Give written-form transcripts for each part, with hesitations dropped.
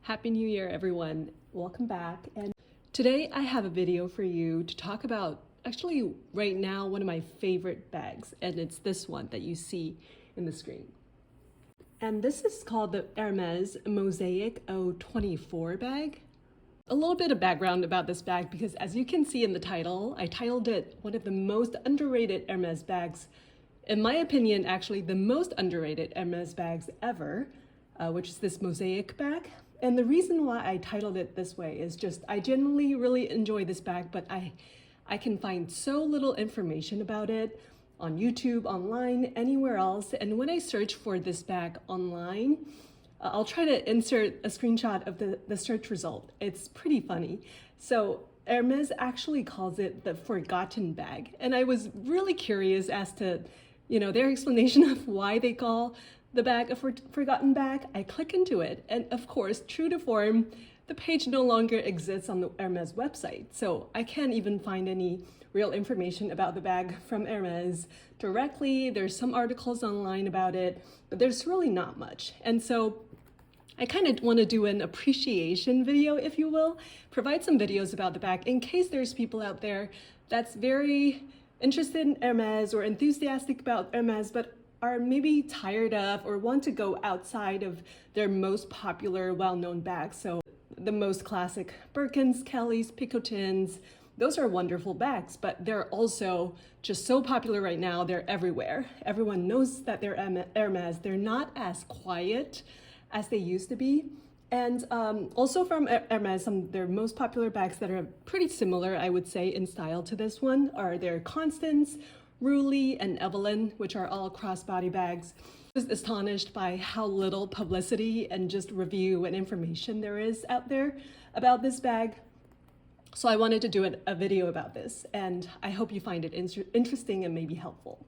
Happy New Year, everyone. Welcome back. And today I have a video for you to talk about actually right now one of my favorite bags, and it's this one that you see in the screen. And this is called the Hermes Mosaique 024 bag. A little bit of background about this bag, because as you can see in the title, I titled it one of the most underrated Hermes bags. In my opinion, actually the most underrated Hermes bags ever, which is this Mosaique bag. And the reason why I titled it this way is just I genuinely really enjoy this bag, but I can find so little information about it on YouTube, online, anywhere else. And when I search for this bag online, I'll try to insert a screenshot of the search result. It's pretty funny. So Hermes actually calls it the forgotten bag. And I was really curious as to, their explanation of why they call the bag a forgotten bag. I click into it, and of course, true to form, the page no longer exists on the Hermes website. So I can't even find any real information about the bag from Hermes directly. There's some articles online about it, but there's really not much. And so I kind of want to do an appreciation video, if you will, provide some videos about the bag in case there's people out there that's very interested in Hermes or enthusiastic about Hermes, but are maybe tired of or want to go outside of their most popular, well-known bags. So the most classic Birkins, Kellys, Picotins, those are wonderful bags, but they're also just so popular right now. They're everywhere. Everyone knows that they're Hermes. They're not as quiet as they used to be. And also from Hermes, some of their most popular bags that are pretty similar, I would say, in style to this one are their Constance, Ruly, and Evelyn, which are all crossbody bags. I was astonished by how little publicity and just review and information there is out there about this bag. So I wanted to do a video about this, and I hope you find it interesting and maybe helpful.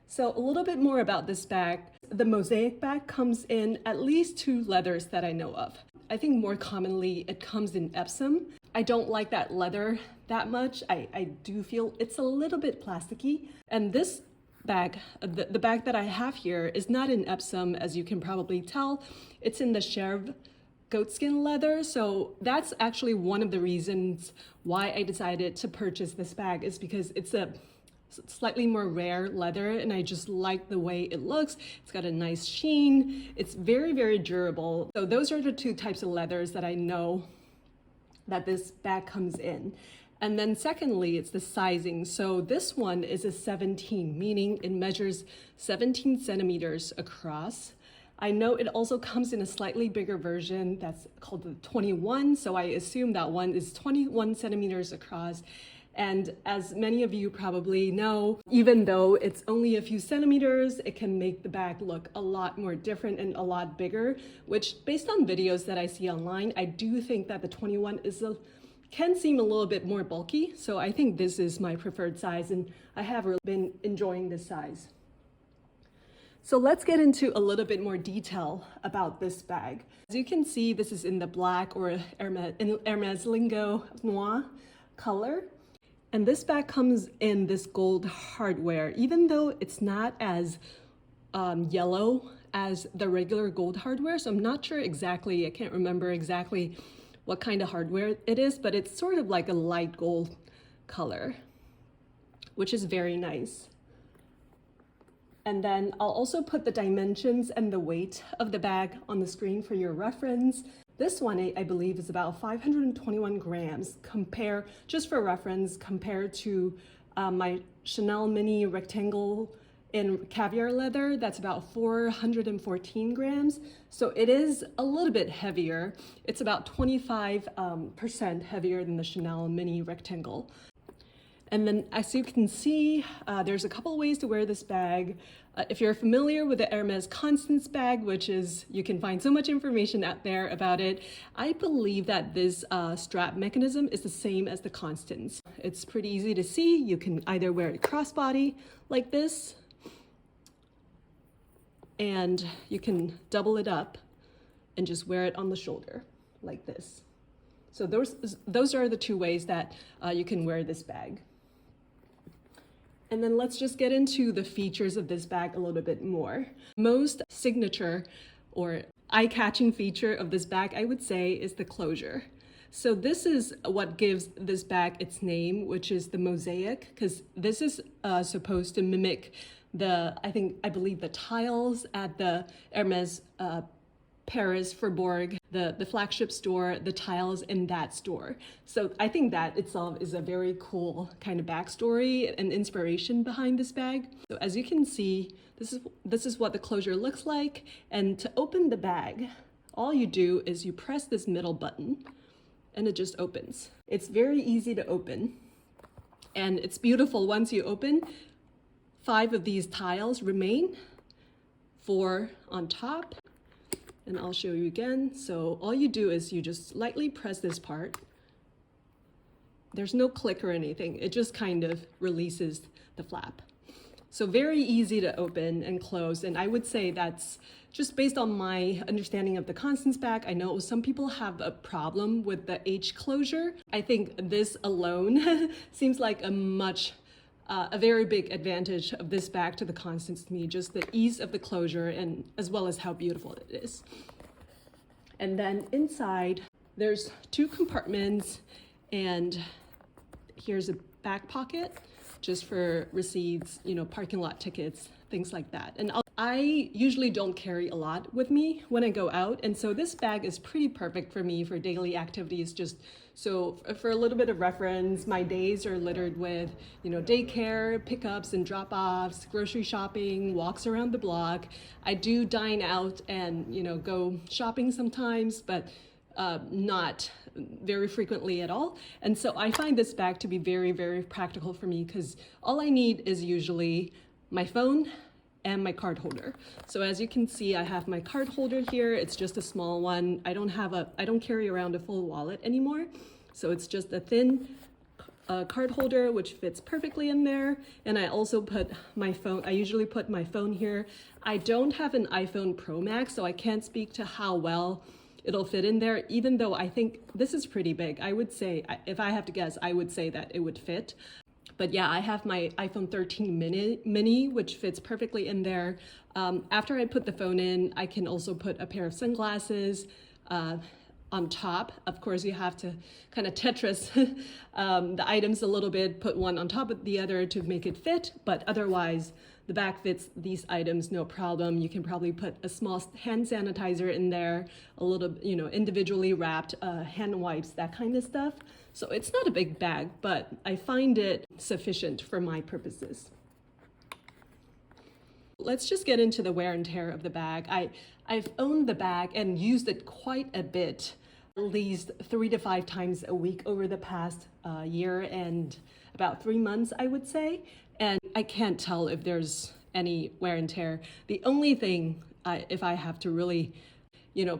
So a little bit more about this bag. The Mosaique bag comes in at least 2 leathers that I know of. I think more commonly it comes in Epsom. I don't like that leather that much. I do feel it's a little bit plasticky. And this bag, the bag that I have here, is not in Epsom, as you can probably tell. It's in the Cherv goatskin leather. So that's actually one of the reasons why I decided to purchase this bag, is because it's a slightly more rare leather, and I just like the way it looks. It's got a nice sheen. It's very, very durable. So those are the 2 types of leathers that I know that this bag comes in. And then secondly, it's the sizing. So this one is a 17, meaning it measures 17 centimeters across. I know it also comes in a slightly bigger version that's called the 21. So I assume that one is 21 centimeters across. And as many of you probably know, even though it's only a few centimeters, it can make the bag look a lot more different and a lot bigger, which based on videos that I see online, I do think that the 21 can seem a little bit more bulky. So I think this is my preferred size, and I have really been enjoying this size. So let's get into a little bit more detail about this bag. As you can see, this is in the black, or Hermes lingo, noir color. And this bag comes in this gold hardware, even though it's not as yellow as the regular gold hardware. So I'm not sure exactly, I can't remember exactly what kind of hardware it is, but it's sort of like a light gold color, which is very nice. And then I'll also put the dimensions and the weight of the bag on the screen for your reference. This one, I believe, is about 521 grams, just for reference, compared to my Chanel mini rectangle in caviar leather. That's about 414 grams. So it is a little bit heavier. It's about 25% heavier than the Chanel mini rectangle. And then as you can see, there's a couple ways to wear this bag. If you're familiar with the Hermes Constance bag, which is, you can find so much information out there about it, I believe that this strap mechanism is the same as the Constance. It's pretty easy to see. You can either wear it crossbody like this, and you can double it up and just wear it on the shoulder like this. So those are the 2 ways that you can wear this bag. And then let's just get into the features of this bag a little bit more. Most signature or eye-catching feature of this bag, I would say, is the closure. So this is what gives this bag its name, which is the mosaic, because this is supposed to mimic I believe the tiles at the Hermes Paris Faubourg, the flagship store, the tiles in that store. So I think that itself is a very cool kind of backstory and inspiration behind this bag. So as you can see, this is what the closure looks like. And to open the bag, all you do is you press this middle button and it just opens. It's very easy to open and it's beautiful. Once you open, 5 of these tiles remain, 4 on top, and I'll show you again. So all you do is you just lightly press this part. There's no click or anything. It just kind of releases the flap. So very easy to open and close. And I would say that's just based on my understanding of the Constance bag. I know some people have a problem with the H closure. I think this alone seems like a very big advantage of this bag to the Constance to me, just the ease of the closure and as well as how beautiful it is. And then inside, there's 2 compartments and here's a back pocket just for receipts, parking lot tickets, things like that. And I usually don't carry a lot with me when I go out. And so this bag is pretty perfect for me for daily activities. Just so for a little bit of reference, my days are littered with, daycare, pickups and drop-offs, grocery shopping, walks around the block. I do dine out and, go shopping sometimes, but not very frequently at all. And so I find this bag to be very, very practical for me because all I need is usually my phone and my card holder. So as you can see, I have my card holder here. It's just a small one. I don't carry around a full wallet anymore. So it's just a thin card holder, which fits perfectly in there. And I also put my phone, I usually put my phone here. I don't have an iPhone Pro Max, so I can't speak to how well it'll fit in there, even though I think this is pretty big. I would say, if I have to guess, I would say that it would fit. But yeah, I have my iPhone 13 mini, which fits perfectly in there. After I put the phone in, I can also put a pair of sunglasses on top. Of course, you have to kind of Tetris the items a little bit, put one on top of the other to make it fit, but otherwise, the bag fits these items no problem. You can probably put a small hand sanitizer in there, a little, individually wrapped hand wipes, that kind of stuff. So it's not a big bag, but I find it sufficient for my purposes. Let's just get into the wear and tear of the bag. I've owned the bag and used it quite a bit, at least 3 to 5 times a week over the past year and about 3 months, I would say. And I can't tell if there's any wear and tear. The only thing, if I have to really,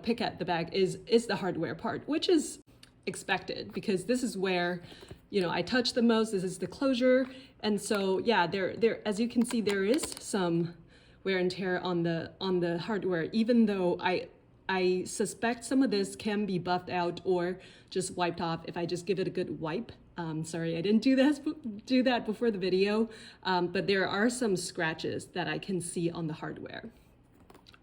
pick at the bag is the hardware part, which is expected because this is where, I touch the most. This is the closure. And so, yeah, there, as you can see, there is some wear and tear on the hardware, even though I suspect some of this can be buffed out or just wiped off if I just give it a good wipe. Sorry, I didn't do that before the video, but there are some scratches that I can see on the hardware.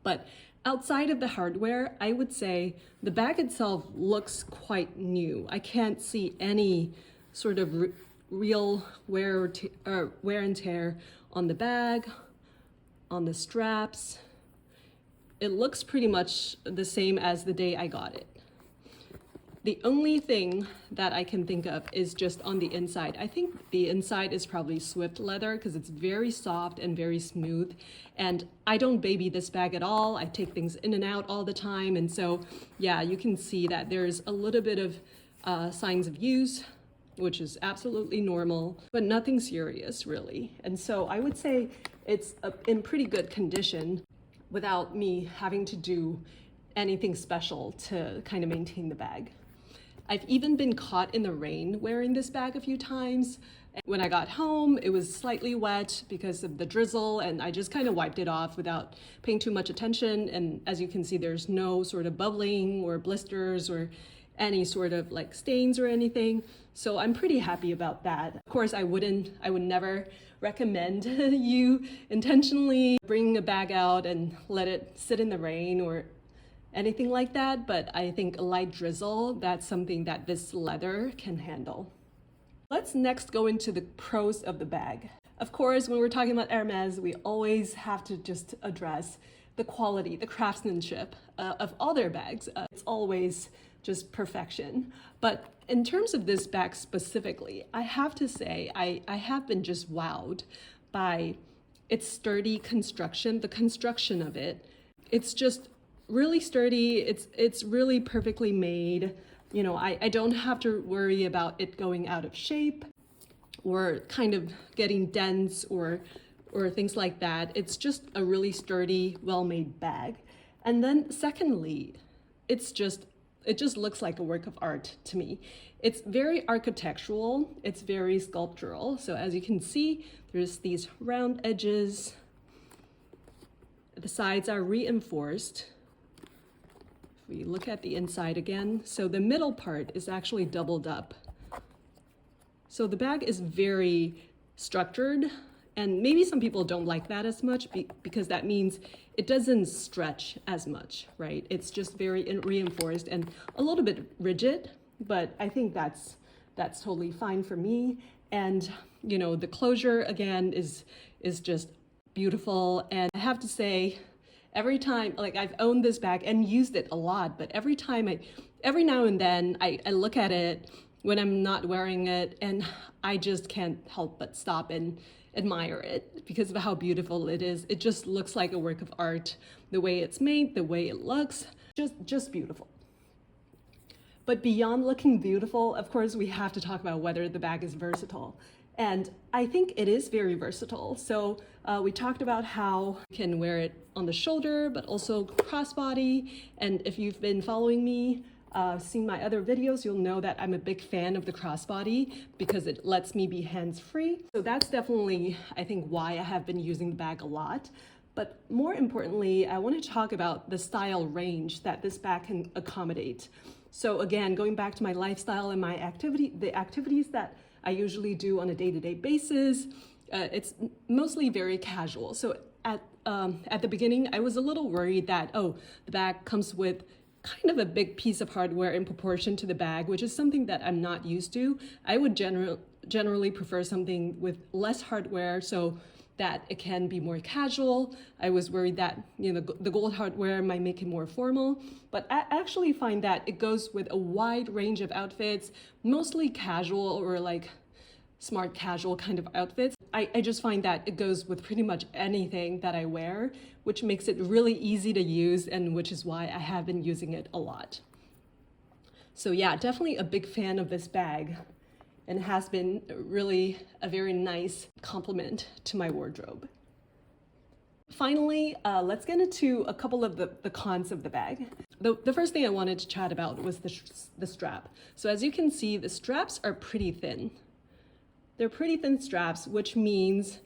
But outside of the hardware, I would say the bag itself looks quite new. I can't see any sort of real wear and tear on the bag, on the straps. It looks pretty much the same as the day I got it. The only thing that I can think of is just on the inside. I think the inside is probably Swift leather because it's very soft and very smooth. And I don't baby this bag at all. I take things in and out all the time. And so, yeah, you can see that there's a little bit of signs of use, which is absolutely normal, but nothing serious really. And so I would say it's in pretty good condition without me having to do anything special to kind of maintain the bag. I've even been caught in the rain wearing this bag a few times. When I got home, it was slightly wet because of the drizzle, and I just kind of wiped it off without paying too much attention. And as you can see, there's no sort of bubbling or blisters or any sort of like stains or anything. So I'm pretty happy about that. Of course, I would never recommend you intentionally bring a bag out and let it sit in the rain or anything like that, but I think a light drizzle, that's something that this leather can handle. Let's next go into the pros of the bag. Of course, when we're talking about Hermes, we always have to just address the quality, the craftsmanship of all their bags. It's always just perfection. But in terms of this bag specifically, I have to say I have been just wowed by its sturdy construction, the construction of it. It's just really sturdy. It's really perfectly made. You know, I don't have to worry about it going out of shape or kind of getting dents or things like that. It's just a really sturdy, well-made bag. And then secondly, it just looks like a work of art to me. It's very architectural, it's very sculptural. So as you can see, there's these round edges. The sides are reinforced. If we look at the inside again, so the middle part is actually doubled up. So the bag is very structured, and maybe some people don't like that as much because that means it doesn't stretch as much, right? It's just very reinforced and a little bit rigid, but I think that's totally fine for me. And you know, the closure again is just beautiful. And I have to say, every time, like I've owned this bag and used it a lot, but every now and then I look at it when I'm not wearing it, and I just can't help but stop and admire it because of how beautiful it is. It just looks like a work of art. The way it's made, the way it looks, just beautiful. But beyond looking beautiful, of course, we have to talk about whether the bag is versatile. And I think it is very versatile. So we talked about how you can wear it on the shoulder, but also crossbody. And if you've been following me, seen my other videos, you'll know that I'm a big fan of the crossbody because it lets me be hands-free. So that's definitely, I think, why I have been using the bag a lot. But more importantly, I want to talk about the style range that this bag can accommodate. So again, going back to my lifestyle and the activities that I usually do on a day-to-day basis, it's mostly very casual. So at the beginning, I was a little worried that, oh, the bag comes with kind of a big piece of hardware in proportion to the bag, which is something that I'm not used to. I would generally prefer something with less hardware so that it can be more casual. I was worried that, you know, the gold hardware might make it more formal, but I actually find that it goes with a wide range of outfits, mostly casual or like smart casual kind of outfits. I just find that it goes with pretty much anything that I wear, which makes it really easy to use, and which is why I have been using it a lot. So yeah, definitely a big fan of this bag, and has been really a very nice complement to my wardrobe. Finally, let's get into a couple of the cons of the bag. The first thing I wanted to chat about was the strap. So as you can see, the straps are pretty thin. They're pretty thin straps, which means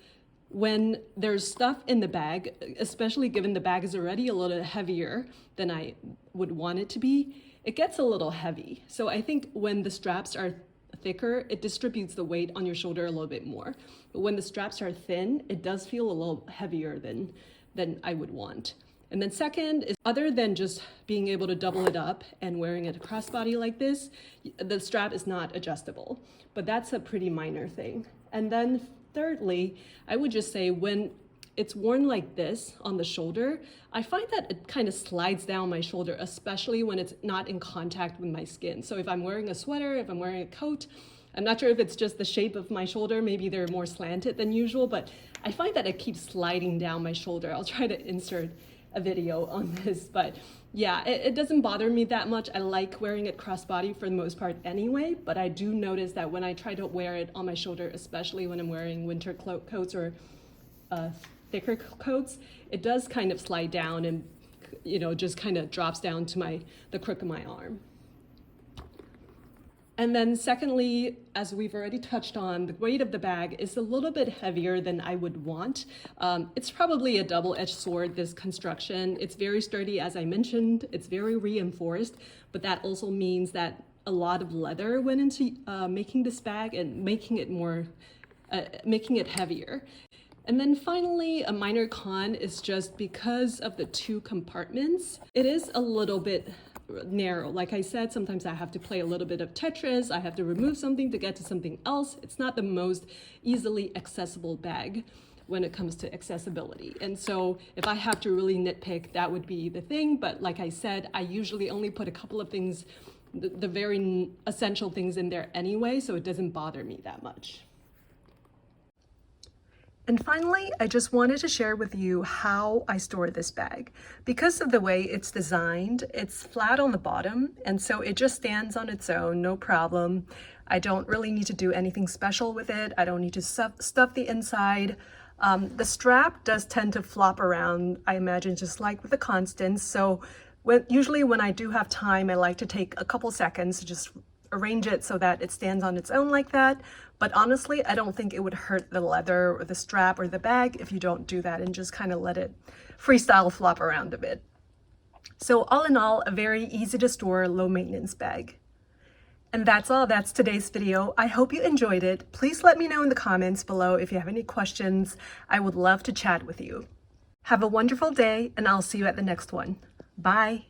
when there's stuff in the bag, especially given the bag is already a little heavier than I would want it to be, it gets a little heavy. So I think when the straps are thicker, it distributes the weight on your shoulder a little bit more. But when the straps are thin, it does feel a little heavier than I would want. And then second is, other than just being able to double it up and wearing it crossbody like this, the strap is not adjustable, but that's a pretty minor thing. And then thirdly, I would just say when it's worn like this on the shoulder, I find that it kind of slides down my shoulder, especially when it's not in contact with my skin. So if I'm wearing a sweater, if I'm wearing a coat, I'm not sure if it's just the shape of my shoulder, maybe they're more slanted than usual, but I find that it keeps sliding down my shoulder. I'll try to insert a video on this, but yeah, it doesn't bother me that much. I like wearing it crossbody for the most part anyway, but I do notice that when I try to wear it on my shoulder, especially when I'm wearing winter coats or thicker coats, it does kind of slide down and, you know, just kind of drops down to the crook of my arm. And then secondly, as we've already touched on, the weight of the bag is a little bit heavier than I would want. It's probably a double-edged sword, this construction. It's very sturdy, as I mentioned. It's very reinforced, but that also means that a lot of leather went into making this bag and making it heavier. And then finally, a minor con is just because of the 2 compartments, it is a little bit narrow. Like I said, sometimes I have to play a little bit of Tetris. I have to remove something to get to something else. It's not the most easily accessible bag when it comes to accessibility. And so if I have to really nitpick, that would be the thing. But like I said, I usually only put a couple of things, the very essential things in there anyway, so it doesn't bother me that much. And finally, I just wanted to share with you how I store this bag. Because of the way it's designed, it's flat on the bottom, and so it just stands on its own, no problem. I don't really need to do anything special with it. I don't need to stuff the inside. The strap does tend to flop around, I imagine, just like with the Constance. So usually when I do have time, I like to take a couple seconds to just arrange it so that it stands on its own like that. But honestly, I don't think it would hurt the leather or the strap or the bag if you don't do that and just kind of let it freestyle flop around a bit. So all in all, a very easy to store, low maintenance bag. And that's all. That's today's video. I hope you enjoyed it. Please let me know in the comments below if you have any questions. I would love to chat with you. Have a wonderful day, and I'll see you at the next one. Bye.